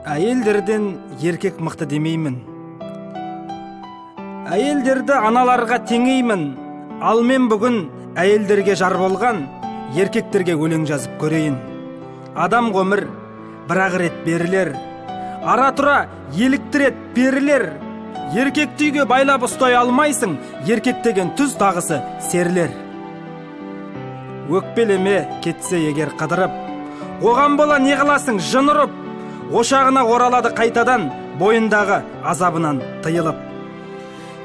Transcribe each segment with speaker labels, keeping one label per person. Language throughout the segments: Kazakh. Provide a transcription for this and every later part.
Speaker 1: Әйелдерден еркек мықты демеймін. Әйелдерді аналарға теңеймін. Ал мен бүгін әйелдерге жар болған еркектерге өлең жазып көрейін. Адам ғұмыр бір-ақ рет берілер, ара тұра еліктірет берілер. Еркек түйге байлап ұстай алмайсың, еркек деген түз тағысы серлер. Өкпелеме кетсе егер қыдырып, оған бола не қыласың жын ұрып. Ошағына оралады қайтадан, бойындағы азабынан тыйылып.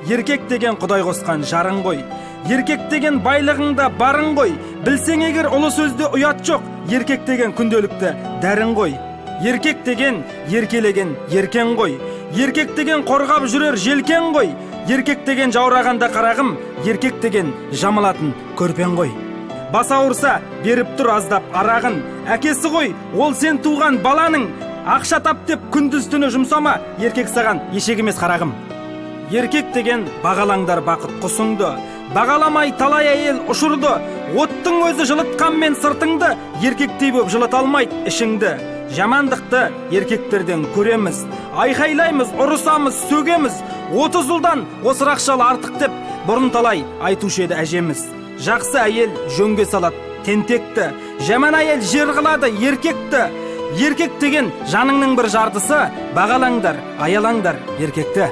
Speaker 1: Еркек деген Құдай қосқан жарың ғой, еркек деген байлығыңда барың ғой. Білсең егер ұлы сөзде ұят жоқ, еркек деген күнделікті дәрің ғой. Еркек деген еркелеген еркен ғой, еркек деген қорғап жүрер желкен ғой. Еркек деген жаурағанда қарағым, еркек деген жамылатын көрпен ғой. Бас ауырса беріп тұр аздап арағын, әкесі ғой ол сен туған баланың. Ақша тап деп күндіз түні жұмсама, еркек саған ешек емес қарағым. Еркек деген бағалаңдар бақыт құсыңды, бағаламай талай әйел ұшырды. Оттың өзі жылытқанмен сыртыңды, еркектей боп жылыта алмайды ішіңді. Жамандықты еркектерден көреміз, айқайлаймыз, ұрысамыз, сөгеміз. 30 жылдан осырақшалы артық деп бұрын талай айтушы еді әжеміз. Жақсы әйел жөнге салады тентекті, жаман әйел жер қылады еркекті. Еркек деген жаныңның бір жартысы, бағалаңдар, аялаңдар еркекті.